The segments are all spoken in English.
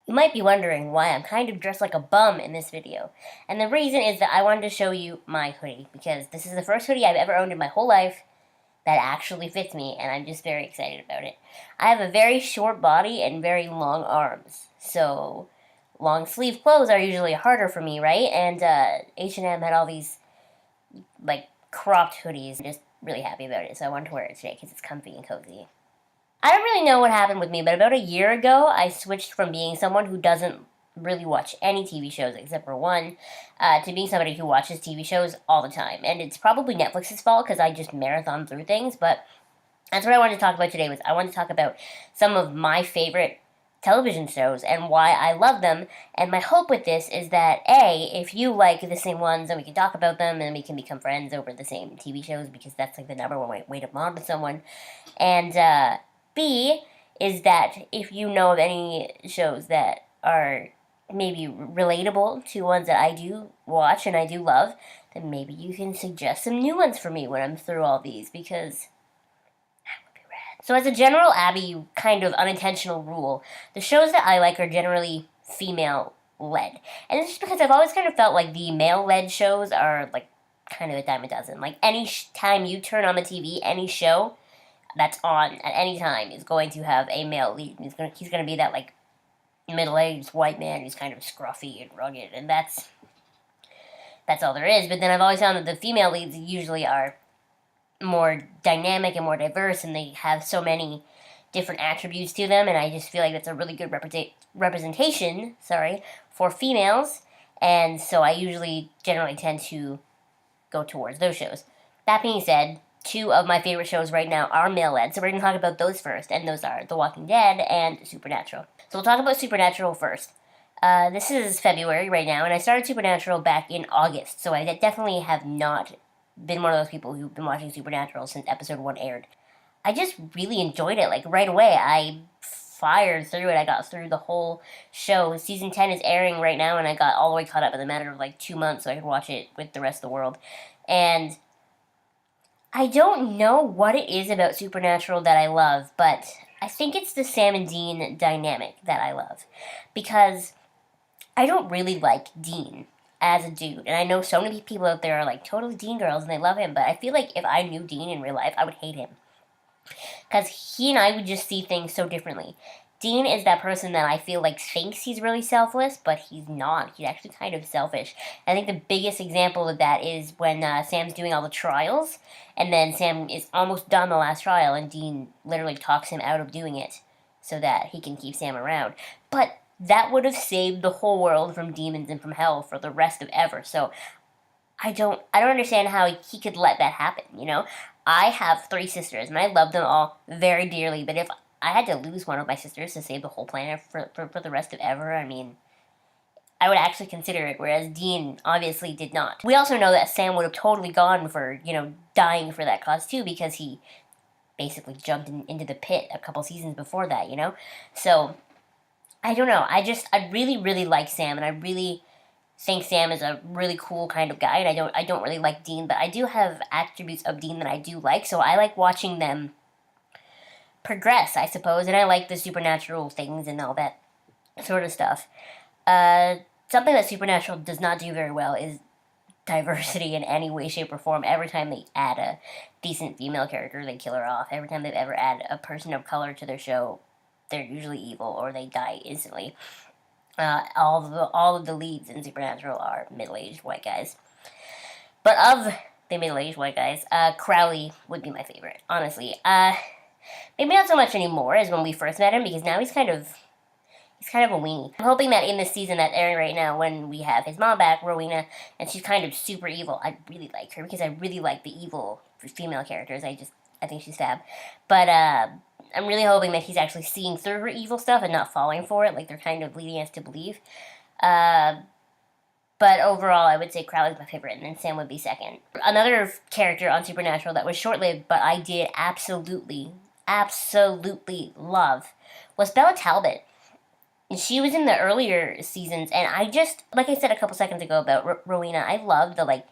You might be wondering why I'm kind of dressed like a bum in this video. And the reason is that I wanted to show you my hoodie, because this is the first hoodie I've ever owned in my whole life that actually fits me, and I'm just very excited about it. I have a very short body and very long arms, so long sleeve clothes are usually harder for me, right? And H&M had all these like cropped hoodies. I'm just really happy about it, so I wanted to wear it today because it's comfy and cozy. I don't really know what happened with me, but about a year ago, I switched from being someone who doesn't really watch any TV shows except for one, to being somebody who watches TV shows all the time. And it's probably Netflix's fault because I just marathon through things, but that's what I wanted to talk about today. Was I wanted to talk about some of my favorite television shows and why I love them. And my hope with this is that A, if you like the same ones, then we can talk about them and we can become friends over the same TV shows, because that's like the number one way to bond with someone. And B is that if you know of any shows that are maybe relatable to ones that I do watch and I do love, then maybe you can suggest some new ones for me when I'm through all these, because that would be rad. So as a general Abby kind of unintentional rule, the shows that I like are generally female-led. And it's just because I've always kind of felt like the male-led shows are like kind of a dime a dozen. Like any time you turn on the TV, any show that's on at any time is going to have a male lead. He's gonna be that like middle-aged white man who's kind of scruffy and rugged, and that's all there is. But then I've always found that the female leads usually are more dynamic and more diverse, and they have so many different attributes to them, and I just feel like that's a really good representation, for females, and so I usually generally tend to go towards those shows. That being said, two of my favorite shows right now are male-led, so we're going to talk about those first, and those are The Walking Dead and Supernatural. So we'll talk about Supernatural first. This is February right now, and I started Supernatural back in August, so I definitely have not been one of those people who've been watching Supernatural since episode 1 aired. I just really enjoyed it, like, right away. I fired through it. I got through the whole show. Season 10 is airing right now, and I got all the way caught up in a matter of, like, 2 months so I could watch it with the rest of the world. And I don't know what it is about Supernatural that I love, but I think it's the Sam and Dean dynamic that I love. Because I don't really like Dean as a dude, and I know so many people out there are like totally Dean girls and they love him, but I feel like if I knew Dean in real life, I would hate him. Because he and I would just see things so differently. Dean is that person that I feel like thinks he's really selfless, but he's not. He's actually kind of selfish. I think the biggest example of that is when Sam's doing all the trials, and then Sam is almost done the last trial, and Dean literally talks him out of doing it so that he can keep Sam around. But that would have saved the whole world from demons and from hell for the rest of ever. So I don't understand how he could let that happen, you know? I have 3 sisters, and I love them all very dearly, but if I had to lose one of my sisters to save the whole planet for the rest of ever, I mean, I would actually consider it, whereas Dean obviously did not. We also know that Sam would have totally gone for, dying for that cause too, because he basically jumped into the pit a couple seasons before that, So, I don't know. I really, really like Sam, and I really think Sam is a really cool kind of guy, and I don't really like Dean, but I do have attributes of Dean that I do like, so I like watching them progress, I suppose, and I like the supernatural things and all that sort of stuff. Something that Supernatural does not do very well is diversity in any way, shape, or form. Every time they add a decent female character, they kill her off. Every time they've ever added a person of color to their show, they're usually evil or they die instantly. All of the leads in Supernatural are middle-aged white guys. But of the middle-aged white guys, Crowley would be my favorite, honestly. Maybe not so much anymore as when we first met him, because now he's kind of a weenie. I'm hoping that in this season that's airing right now, when we have his mom back, Rowena, and she's kind of super evil, I really like her, because I really like the evil female characters. I think she's fab. But, I'm really hoping that he's actually seeing through her evil stuff and not falling for it, like they're kind of leading us to believe. But overall, I would say Crowley's my favorite, and then Sam would be second. Another character on Supernatural that was short-lived, but I did absolutely love, was Bella Talbot. And she was in the earlier seasons, and I just, like I said a couple seconds ago about Rowena, I love the, like,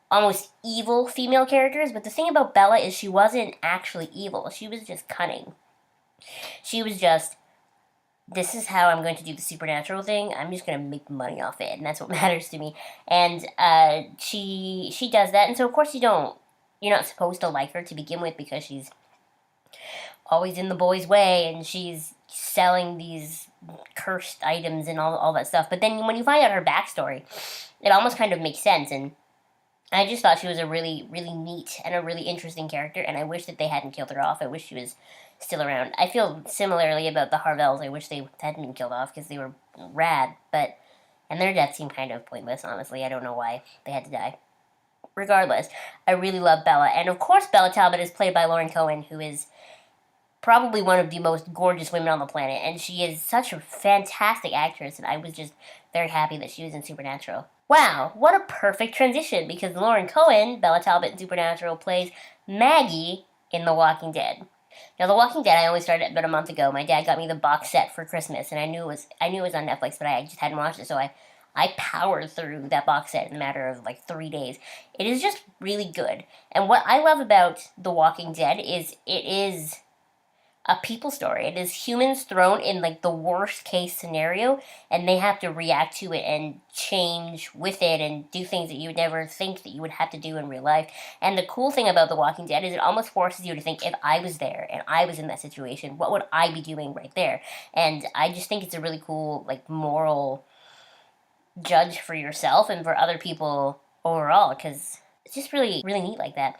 almost evil female characters, but the thing about Bella is she wasn't actually evil. She was just cunning. She was just this is how I'm going to do the supernatural thing. I'm just going to make money off it, and that's what matters to me. And she does that, and so of course you're not supposed to like her to begin with because she's always in the boys' way, and she's selling these cursed items and all that stuff. But then when you find out her backstory, it almost kind of makes sense, and I just thought she was a really, really neat and a really interesting character, and I wish that they hadn't killed her off. I wish she was still around. I feel similarly about the Harvells. I wish they hadn't been killed off because they were rad, and their death seemed kind of pointless, honestly. I don't know why they had to die. Regardless, I really love Bella, and of course Bella Talbot is played by Lauren Cohen, who is probably one of the most gorgeous women on the planet, and she is such a fantastic actress, and I was just very happy that she was in Supernatural. Wow, what a perfect transition, because Lauren Cohen, Bella Talbot in Supernatural, plays Maggie in The Walking Dead. Now, The Walking Dead I only started about a month ago. My dad got me the box set for Christmas, and I knew it was on Netflix, but I just hadn't watched it, so I powered through that box set in a matter of like 3 days. It is just really good. And what I love about The Walking Dead is it is a people story. It is humans thrown in like the worst case scenario, and they have to react to it and change with it and do things that you would never think that you would have to do in real life. And the cool thing about The Walking Dead is it almost forces you to think, if I was there and I was in that situation, what would I be doing right there? And I just think it's a really cool, like, moral judge for yourself and for other people overall, because it's just really, really neat like that.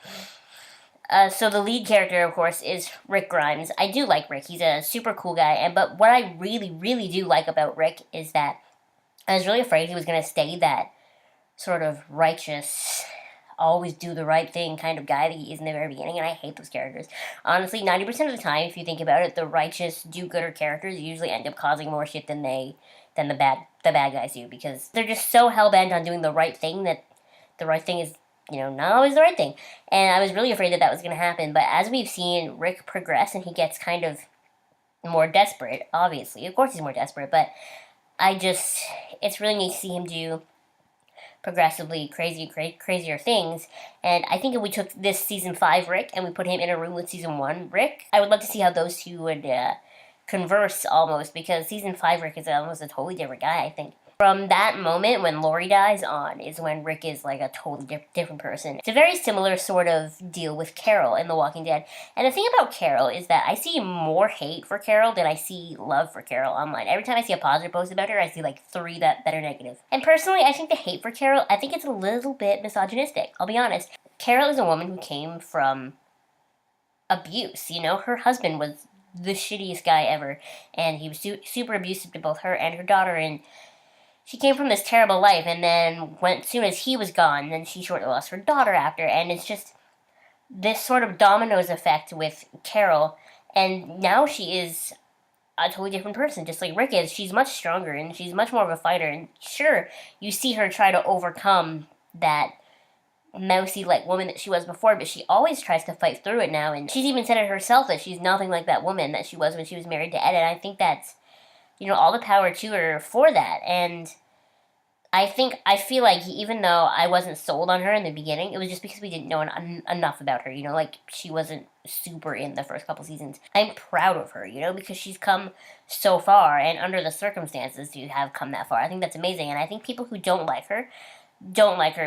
So the lead character, of course, is Rick Grimes. I do like Rick. He's a super cool guy. But what I really, really do like about Rick is that I was really afraid he was going to stay that sort of righteous, always do the right thing kind of guy that he is in the very beginning, and I hate those characters. Honestly, 90% of the time, if you think about it, the righteous, do-gooder characters usually end up causing more shit than the bad guys do, because they're just so hell-bent on doing the right thing that the right thing is, not always the right thing. And I was really afraid that was going to happen. But as we've seen Rick progress and he gets kind of more desperate, obviously. Of course he's more desperate, but it's really neat to see him do progressively crazier things. And I think if we took this season 5 Rick and we put him in a room with season 1 Rick, I would love to see how those two would converse almost, because season 5 Rick is almost a totally different guy, I think. From that moment when Lori dies on is when Rick is like a totally different person. It's a very similar sort of deal with Carol in The Walking Dead. And the thing about Carol is that I see more hate for Carol than I see love for Carol online. Every time I see a positive post about her, I see like 3 that are negative. And personally, I think the hate for Carol, I think it's a little bit misogynistic. I'll be honest. Carol is a woman who came from abuse. Her husband was the shittiest guy ever, and he was super abusive to both her and her daughter, and she came from this terrible life, and then as soon as he was gone, then she shortly lost her daughter after, and it's just this sort of dominoes effect with Carol, and now she is a totally different person, just like Rick is. She's much stronger, and she's much more of a fighter, and sure, you see her try to overcome that mousy-like woman that she was before, but she always tries to fight through it now, and she's even said it herself that she's nothing like that woman that she was when she was married to Ed, and I think that's all the power to her for that. And I feel like even though I wasn't sold on her in the beginning, it was just because we didn't know enough about her, like she wasn't super in the first couple seasons. I'm proud of her, because she's come so far, and under the circumstances to have come that far. I think that's amazing, and I think people who don't like her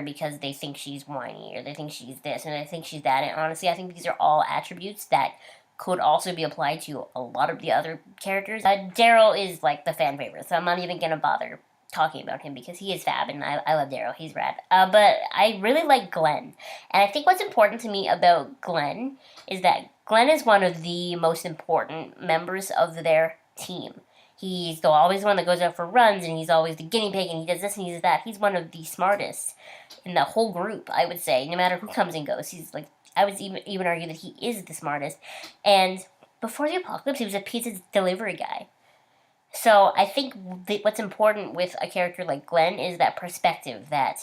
because they think she's whiny, or they think she's this, and they think she's that, and honestly, I think these are all attributes that could also be applied to a lot of the other characters. Daryl is like the fan favorite, so I'm not even gonna bother talking about him because he is fab, and I love Daryl. He's rad. But I really like Glenn, and I think what's important to me about Glenn is that Glenn is one of the most important members of their team. He's always the one that goes out for runs, and he's always the guinea pig, and he does this and he does that. He's one of the smartest in the whole group, I would say, no matter who comes and goes. He's like, I would even argue that he is the smartest. And before the apocalypse, he was a pizza delivery guy. So I think what's important with a character like Glenn is that perspective, that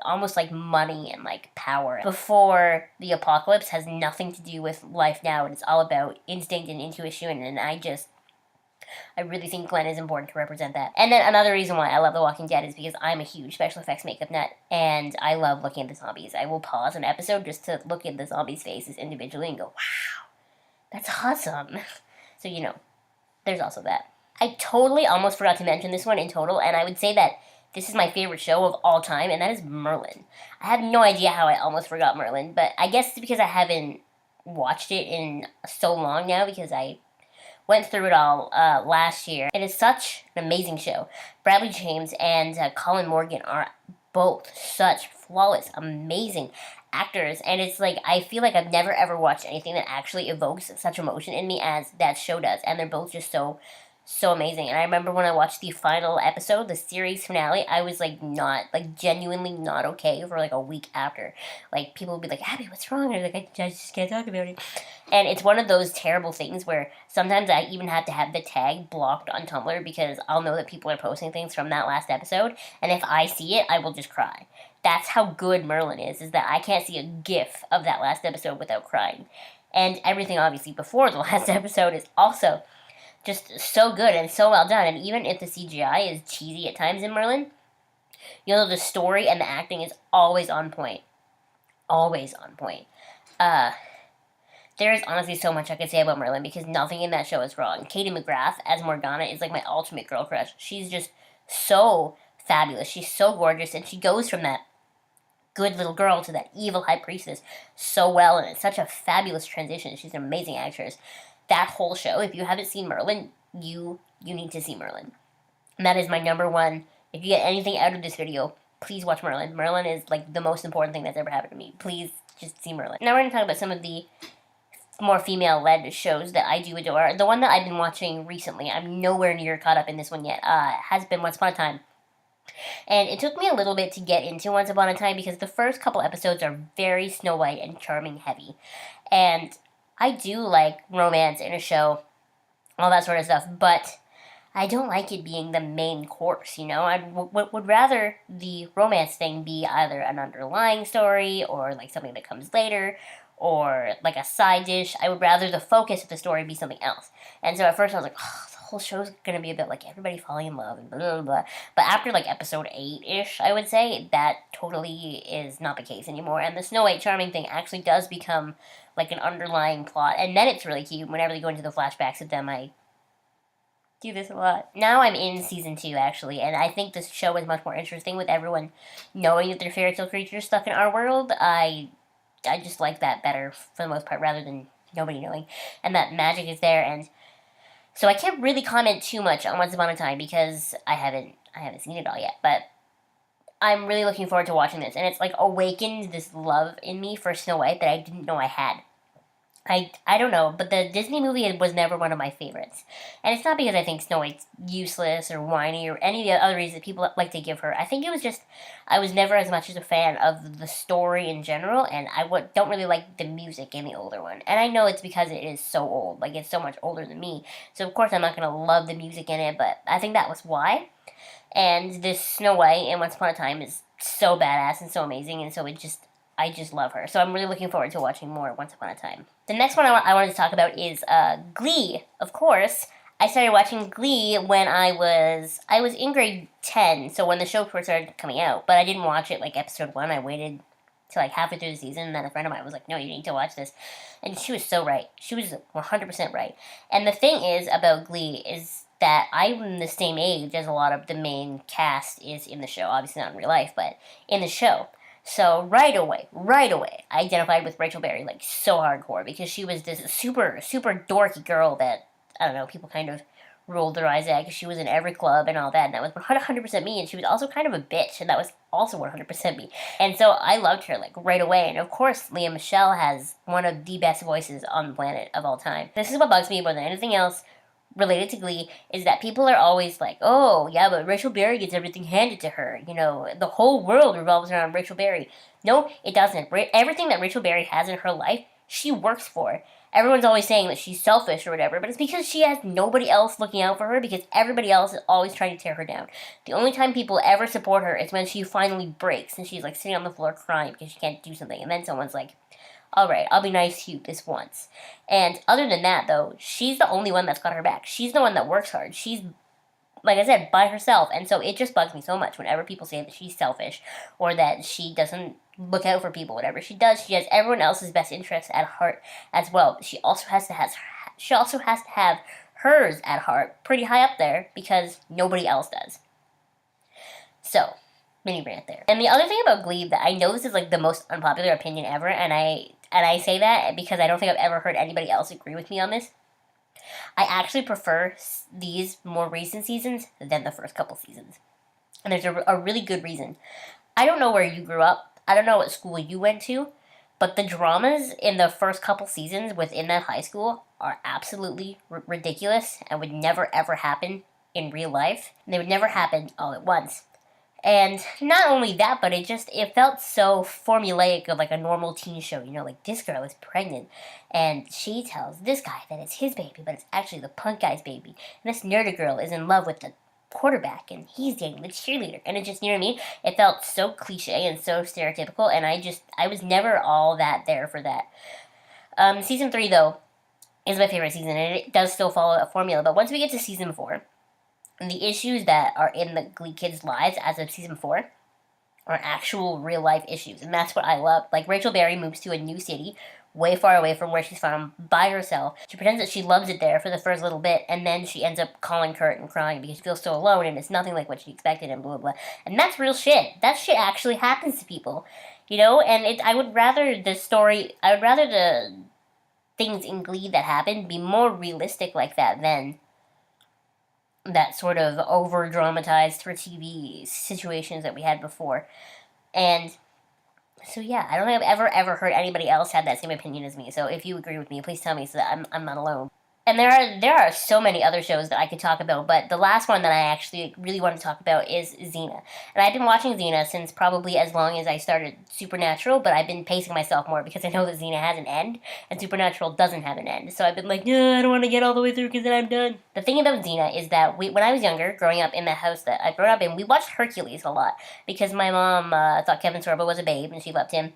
almost like money and like power before the apocalypse has nothing to do with life now, and it's all about instinct and intuition, and I really think Glenn is important to represent that. And then another reason why I love The Walking Dead is because I'm a huge special effects makeup nut, and I love looking at the zombies. I will pause an episode just to look at the zombies' faces individually and go, wow, that's awesome. So, there's also that. I totally almost forgot to mention this one in total, and I would say that this is my favorite show of all time, and that is Merlin. I have no idea how I almost forgot Merlin, but I guess it's because I haven't watched it in so long now, because I went through it all last year. It is such an amazing show. Bradley James and Colin Morgan are both such flawless, amazing actors, and it's like I feel like I've never ever watched anything that actually evokes such emotion in me as that show does, and they're both just so amazing. And I remember when I watched the final episode, the series finale, I was like not, like genuinely not okay for like a week after. Like people would be like, Abby, what's wrong? And I'm like, I just can't talk about it. And it's one of those terrible things where sometimes I even have to have the tag blocked on Tumblr because I'll know that people are posting things from that last episode, and if I see it, I will just cry. That's how good Merlin is that I can't see a gif of that last episode without crying. And everything obviously before the last episode is also just so good and so well done. And even if the CGI is cheesy at times in Merlin, you know, the story and the acting is always on point. Always on point. There is honestly so much I could say about Merlin because nothing in that show is wrong. Katie McGrath as Morgana is like my ultimate girl crush. She's just so fabulous. She's so gorgeous, and she goes from that good little girl to that evil high priestess so well, and it's such a fabulous transition. She's an amazing actress. That whole show, if you haven't seen Merlin, you need to see Merlin. And that is my number one. If you get anything out of this video, please watch Merlin. Merlin is like the most important thing that's ever happened to me. Please just see Merlin. Now we're going to talk about some of the more female-led shows that I do adore. The one that I've been watching recently, I'm nowhere near caught up in this one yet, has been Once Upon a Time. And it took me a little bit to get into Once Upon a Time because the first couple episodes are very Snow White and Charming heavy. And I do like romance in a show, all that sort of stuff, but I don't like it being the main course, you know? I would rather the romance thing be either an underlying story or like something that comes later or like a side dish. I would rather the focus of the story be something else. And so at first I was like, oh, the whole show's gonna be about like everybody falling in love and blah, blah, blah. But after like episode 8-ish, I would say, that totally is not the case anymore. And the Snow White Charming thing actually does become like an underlying plot. And then it's really cute. Whenever they go into the flashbacks of them, I do this a lot. Now I'm in season 2, actually, and I think this show is much more interesting with everyone knowing that they're fairy tale creatures stuck in our world. I just like that better for the most part, rather than nobody knowing, and that magic is there. And so I can't really comment too much on Once Upon a Time because I haven't seen it all yet, but I'm really looking forward to watching this, and it's like awakened this love in me for Snow White that I didn't know I had. I don't know, but the Disney movie was never one of my favorites. And it's not because I think Snow White's useless or whiny or any of the other reasons that people like to give her. I think it was just, I was never as much as a fan of the story in general, and I don't really like the music in the older one. And I know it's because it is so old, like it's so much older than me. So of course I'm not going to love the music in it, but I think that was why. And this Snow White in Once Upon a Time is so badass and so amazing, and so I just love her. So I'm really looking forward to watching more Once Upon a Time. The next one I wanted to talk about is Glee. Of course, I started watching Glee when I was in grade 10, so when the show first started coming out. But I didn't watch it like episode 1. I waited till like halfway through the season, and then a friend of mine was like, no, you need to watch this. And she was so right. She was 100% right. And the thing is about Glee is that I'm the same age as a lot of the main cast is in the show. Obviously not in real life, but in the show. So right away, I identified with Rachel Berry, like, so hardcore, because she was this super dorky girl that, I don't know, people kind of rolled their eyes at, because she was in every club and all that, and that was 100% me, and she was also kind of a bitch, and that was also 100% me. And so I loved her, like, right away, and of course, Leah Michele has one of the best voices on the planet of all time. This is what bugs me more than anything else related to Glee, is that people are always like, oh, yeah, but Rachel Berry gets everything handed to her. You know, the whole world revolves around Rachel Berry. No, it doesn't. Everything that Rachel Berry has in her life, she works for. Everyone's always saying that she's selfish or whatever, but it's because she has nobody else looking out for her, because everybody else is always trying to tear her down. The only time people ever support her is when she finally breaks, and she's, like, sitting on the floor crying because she can't do something, and then someone's like, alright, I'll be nice to you this once. And other than that, though, she's the only one that's got her back. She's the one that works hard. She's, like I said, by herself. And so it just bugs me so much whenever people say that she's selfish or that she doesn't look out for people. Whatever she does, she has everyone else's best interests at heart as well. She also has to have hers at heart pretty high up there because nobody else does. So, mini rant there. And the other thing about Glee that I know this is like the most unpopular opinion ever, and I say that because I don't think I've ever heard anybody else agree with me on this. I actually prefer these more recent seasons than the first couple seasons. And there's a really good reason. I don't know where you grew up. I don't know what school you went to. But the dramas in the first couple seasons within that high school are absolutely ridiculous and would never ever happen in real life. And they would never happen all at once. And not only that, but it felt so formulaic of like a normal teen show, you know, like this girl is pregnant and she tells this guy that it's his baby, but it's actually the punk guy's baby. And this nerdy girl is in love with the quarterback and he's dating the cheerleader. And it just, you know what I mean? It felt so cliche and so stereotypical, and I was never all that there for that. Season 3, though, is my favorite season, and it does still follow a formula. But once we get to season 4, the issues that are in the Glee kids' lives as of season 4 are actual real life issues, and that's what I love. Like, Rachel Berry moves to a new city, way far away from where she's from, by herself. She pretends that she loves it there for the first little bit, and then she ends up calling Kurt and crying because she feels so alone, and it's nothing like what she expected, and blah, blah, blah. And that's real shit. That shit actually happens to people, you know? And I would rather the things in Glee that happen be more realistic like that than that sort of over-dramatized for TV situations that we had before. And so yeah, I don't think I've ever heard anybody else have that same opinion as me. So if you agree with me, please tell me so that I'm not alone. And there are so many other shows that I could talk about, but the last one that I actually really want to talk about is Xena. And I've been watching Xena since probably as long as I started Supernatural, but I've been pacing myself more because I know that Xena has an end, and Supernatural doesn't have an end. So I've been like, no, I don't want to get all the way through because then I'm done. The thing about Xena is that when I was younger, growing up in the house that I've grown up in, we watched Hercules a lot because my mom thought Kevin Sorbo was a babe and she loved him.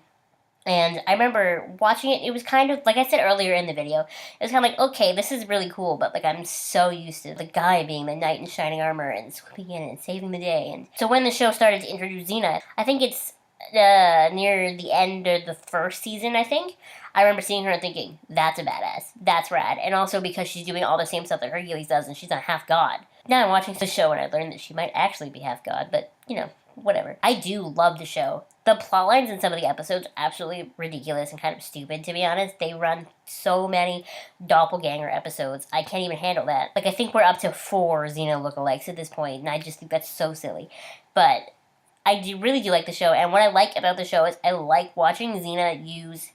And I remember watching it, it was kind of, like I said earlier in the video, it was kind of like, okay, this is really cool, but like I'm so used to the guy being the knight in shining armor and swooping in and saving the day. And so when the show started to introduce Xena, I think it's near the end of the first season, I think, I remember seeing her and thinking, that's a badass, that's rad. And also because she's doing all the same stuff that Hercules does and she's not half god. Now I'm watching the show and I learned that she might actually be half god, but, you know, whatever. I do love the show. The plot lines in some of the episodes are absolutely ridiculous and kind of stupid, to be honest. They run so many doppelganger episodes. I can't even handle that. Like, I think we're up to 4 Xena lookalikes at this point, and I just think that's so silly. But I really do like the show, and what I like about the show is I like watching Xena use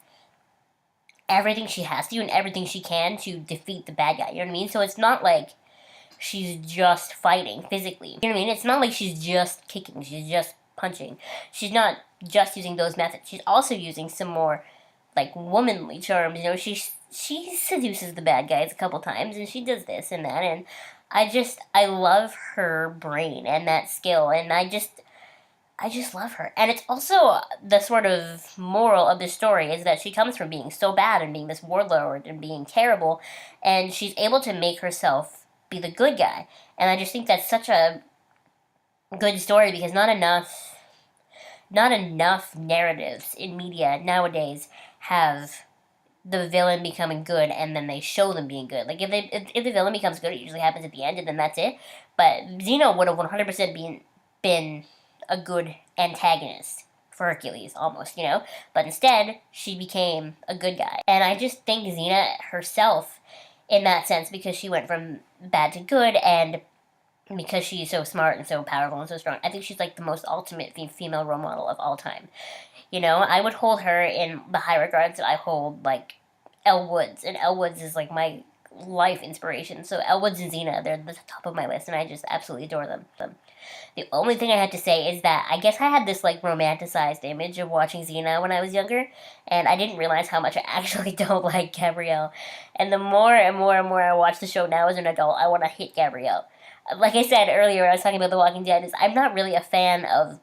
everything she has to and everything she can to defeat the bad guy, you know what I mean? So it's not like she's just fighting physically, you know what I mean? It's not like she's just kicking, she's just punching. She's not just using those methods. She's also using some more, like, womanly charms, you know? She seduces the bad guys a couple times, and she does this and that, and I love her brain and that skill, and I just love her. And it's also the sort of moral of this story is that she comes from being so bad and being this warlord and being terrible, and she's able to make herself be the good guy. And I just think that's such a good story because not enough narratives in media nowadays have the villain becoming good and then they show them being good. Like, if the villain becomes good, it usually happens at the end and then that's it. But Xena would have 100% been a good antagonist for Hercules, almost, you know? But instead, she became a good guy. And I just think Xena herself, in that sense, because she went from bad to good, and because she's so smart and so powerful and so strong, I think she's like the most ultimate female role model of all time. You know, I would hold her in the high regards that I hold, like, Elle Woods. And Elle Woods is, like, my life inspiration. So Elle Woods and Xena, they're the top of my list, and I just absolutely adore them. The only thing I had to say is that I guess I had this, like, romanticized image of watching Xena when I was younger, and I didn't realize how much I actually don't like Gabrielle. And the more and more and more I watch the show now as an adult, I want to hit Gabrielle. Like I said earlier, I was talking about The Walking Dead, is I'm not really a fan of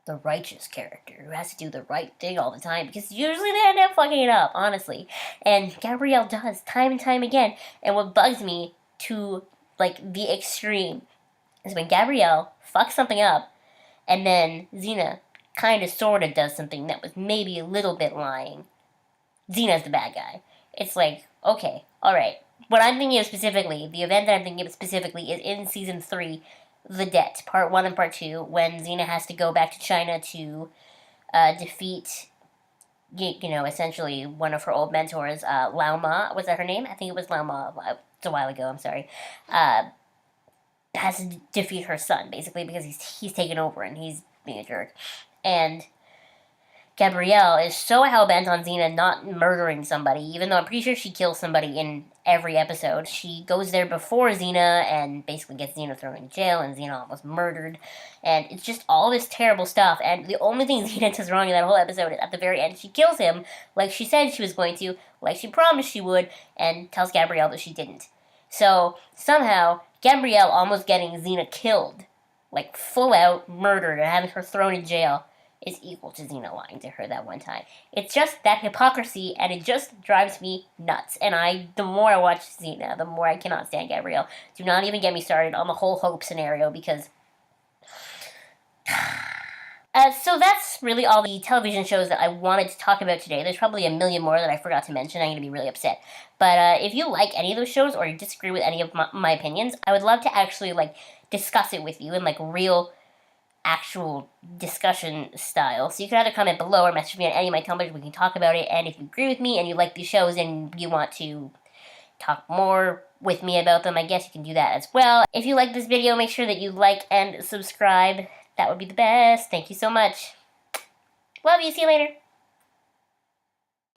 the righteous character who has to do the right thing all the time, because usually they end up fucking it up, honestly. And Gabrielle does, time and time again. And what bugs me to, like, the extreme is when Gabrielle fucks something up, and then Xena kind of sort of does something that was maybe a little bit lying. Xena's the bad guy. it's like, okay, alright. What I'm thinking of specifically, the event that I'm thinking of specifically is in season 3, The Debt, part 1 and part 2, when Xena has to go back to China to defeat, essentially one of her old mentors, Lao Ma. Was that her name? I think it was Lao Ma. It's a while ago, I'm sorry. Has to defeat her son, basically, because he's taken over and he's being a jerk. And Gabrielle is so hell-bent on Xena not murdering somebody, even though I'm pretty sure she kills somebody in every episode. She goes there before Xena and basically gets Xena thrown in jail, and Xena almost murdered. And it's just all this terrible stuff, and the only thing Xena does wrong in that whole episode is at the very end she kills him, like she said she was going to, like she promised she would, and tells Gabrielle that she didn't. So, somehow, Gabrielle almost getting Xena killed, like full-out murdered and having her thrown in jail, is equal to Xena lying to her that one time. It's just that hypocrisy, and it just drives me nuts. And the more I watch Xena, the more I cannot stand Gabrielle. Do not even get me started on the whole Hope scenario, because... so that's really all the television shows that I wanted to talk about today. There's probably a million more that I forgot to mention. I'm going to be really upset. But if you like any of those shows, or you disagree with any of my opinions, I would love to actually, discuss it with you in, real... actual discussion style. So you can either comment below or message me on any of my Tumblrs. We can talk about it. And if you agree with me and you like these shows and you want to talk more with me about them, I guess you can do that as well. If you like this video, make sure that you like and subscribe. That would be the best. Thank you so much. Love you. See you later.